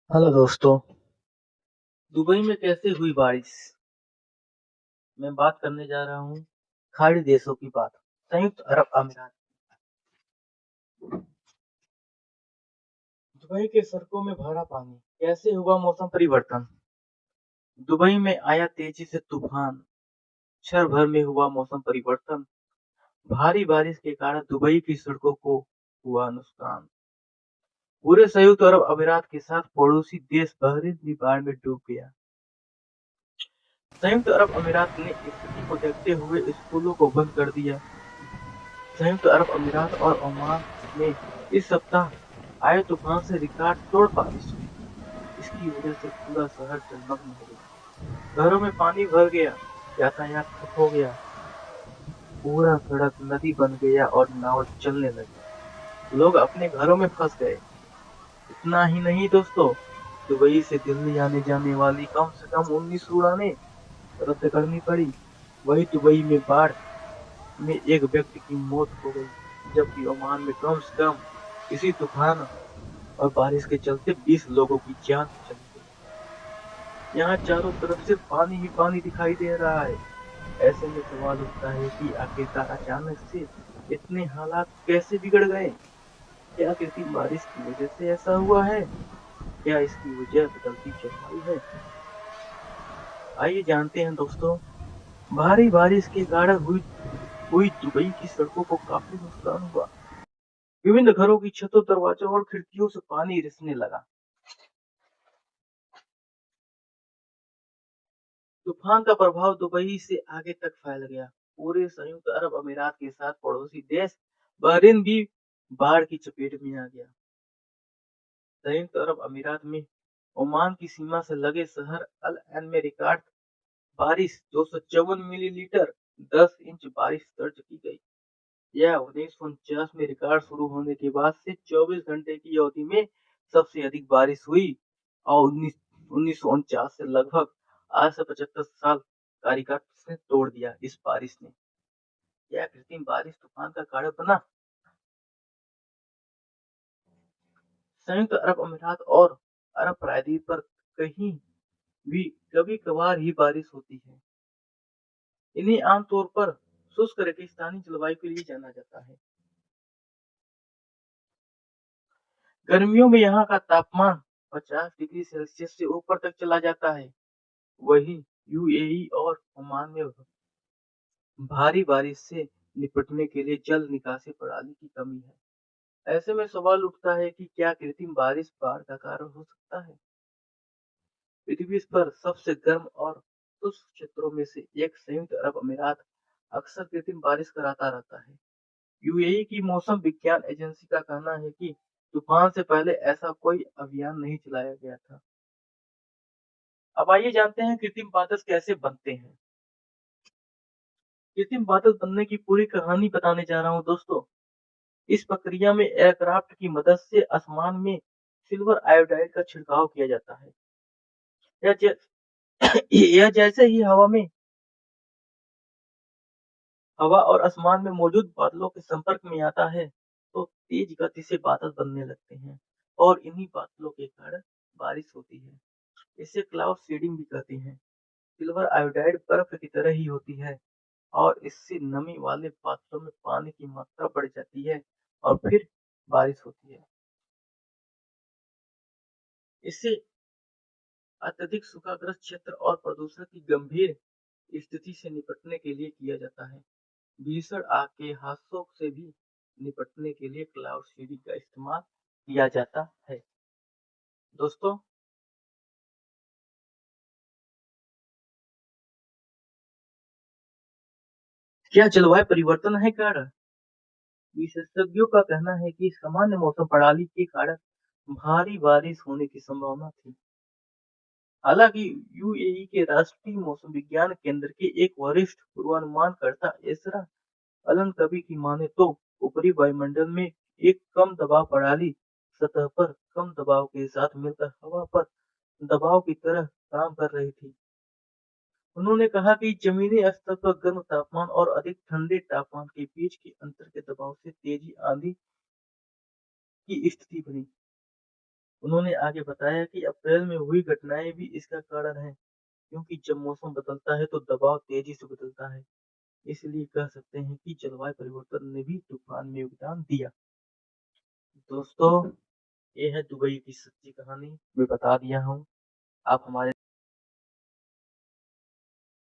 Hello दोस्तों। Dubai में कैसे हुई बारिश? मैं बात करने जा रहा हूँ खाड़ी देशों की बात। संयुक्त अरब अमीरात। दुबई के सड़कों में भरा पानी, कैसे हुआ मौसम परिवर्तन? दुबई में आया तेजी से तूफान, क्षण भर में हुआ मौसम परिवर्तन। भारी बारिश के कारण दुबई की सड़कों को हुआ नुकसान। पूरे संयुक्त अरब अमीरात के साथ पड़ोसी देश बहरीन भी बाढ़ में डूब गया। संयुक्त अरब अमीरात ने स्थिति को देखते हुए स्कूलों को बंद कर दिया। संयुक्त अरब अमीरात और ओमान में इस सप्ताह आए तूफान से रिकॉर्ड तोड़ बारिश हुई। इसकी वजह से पूरा शहर जलमग्न हो गया। घरों में पानी भर गया, यातायात ठप हो गया, पूरा सड़क नदी बन गया और नाव चलने लगी। लोग अपने घरों में फंस गए। इतना ही नहीं दोस्तों, दुबई से दिल्ली आने जाने वाली कम से कम 19 उड़ानें रद्द करनी पड़ी। वही दुबई में बाढ़ में एक व्यक्ति की मौत हो गई, जबकि ओमान में कम से कम इसी तूफान और बारिश के चलते 20 लोगों की जान चली गई। यहाँ चारों तरफ सिर्फ पानी ही पानी दिखाई दे रहा है। ऐसे में सवाल उठता है कि आखिरकार अचानक से इतने हालात कैसे बिगड़ गए? क्या कृत्रिम बारिश की वजह से ऐसा हुआ है? क्या इसकी वजह बदलती जलवायु है? आइए जानते हैं दोस्तों। भारी बारिश के कारण हुई हुई दुबई की सड़कों को काफी नुकसान हुआ। विभिन्न घरों की छतों, दरवाजों और खिड़कियों से पानी रिसने लगा। तूफान का प्रभाव दुबई से आगे तक फैल गया। पूरे संयुक्त अरब अमीरात के साथ पड़ोसी देश बहरीन भी बाढ़ की चपेट में आ गया। संयुक्त अरब अमीरात में ओमान की सीमा से लगे शहर अल ऐन में रिकॉर्ड बारिश 254 मिलीलीटर 10 इंच बारिश दर्ज की गई। यह 1949 में रिकॉर्ड शुरू होने के बाद से 24 घंटे की अवधि में सबसे अधिक बारिश हुई और 1949 से लगभग आज से 75 साल का रिकॉर्ड उसने तोड़ दिया इस बारिश ने। यह कृत्रिम बारिश तूफान का कारण बना। संयुक्त अरब अमीरात और अरब प्रायद्वीप पर कहीं भी कभी कभार ही बारिश होती है। इन्हें आमतौर पर शुष्क रेगिस्तानी जलवायु के लिए जाना जाता है। गर्मियों में यहाँ का तापमान 50 डिग्री सेल्सियस से ऊपर तक चला जाता है। वहीं यूएई और ओमान में भारी बारिश से निपटने के लिए जल निकासी प्रणाली की कमी है। ऐसे में सवाल उठता है कि क्या कृत्रिम बारिश बाढ़ का कारण हो सकता है? पृथ्वी पर सबसे गर्म और शुष्क क्षेत्रों में से एक संयुक्त अरब अमीरात अक्सर कृत्रिम बारिश कराता रहता है। यूएई की मौसम विज्ञान एजेंसी का कहना है कि तूफान से पहले ऐसा कोई अभियान नहीं चलाया गया था। अब आइए जानते हैं कृत्रिम बादल कैसे बनते हैं। कृत्रिम बादल बनने की पूरी कहानी बताने जा रहा हूँ दोस्तों। इस प्रक्रिया में एयरक्राफ्ट की मदद से आसमान में सिल्वर आयोडाइड का छिड़काव किया जाता है। यह जै, यह जैसे ही हवा और आसमान में मौजूद बादलों के संपर्क में आता है, तो तेज गति से बादल बनने लगते हैं और इन्हीं बादलों के कारण बारिश होती है। इसे क्लाउड सीडिंग भी कहते हैं। सिल्वर आयोडाइड बर्फ की तरह ही होती है और इससे नमी वाले बादलों में पानी की मात्रा बढ़ जाती है और फिर बारिश होती है। इससे अत्यधिक सूखाग्रस्त क्षेत्र और प्रदूषण की गंभीर स्थिति से निपटने के लिए किया जाता है। भीषण आग के हादसों से भी निपटने के लिए क्लाउड सीडिंग का इस्तेमाल किया जाता है। दोस्तों, क्या जलवायु परिवर्तन है कारण? विशेषज्ञों का कहना है कि सामान्य मौसम प्रणाली के कारण भारी बारिश होने की संभावना थी। हालांकि यूएई के राष्ट्रीय मौसम विज्ञान केंद्र के एक वरिष्ठ पूर्वानुमानकर्ता एसरा अलन कबी की माने तो ऊपरी वायुमंडल में एक कम दबाव प्रणाली सतह पर कम दबाव के साथ मिलकर हवा पर दबाव की तरह काम कर रही थी। उन्होंने कहा कि जमीनी स्तर पर गर्म तापमान और अधिक ठंडे तापमान के बीच के अंतर के दबाव से तेजी आंधी की स्थिति बनी। उन्होंने आगे बताया कि अप्रैल में हुई घटनाएं भी इसका कारण है, क्योंकि जब मौसम बदलता है तो दबाव तेजी से बदलता है। इसलिए कह सकते हैं कि जलवायु परिवर्तन ने भी तूफान में योगदान दिया। दोस्तों, ये है दुबई की सच्ची कहानी। मैं बता दिया हूँ। आप हमारे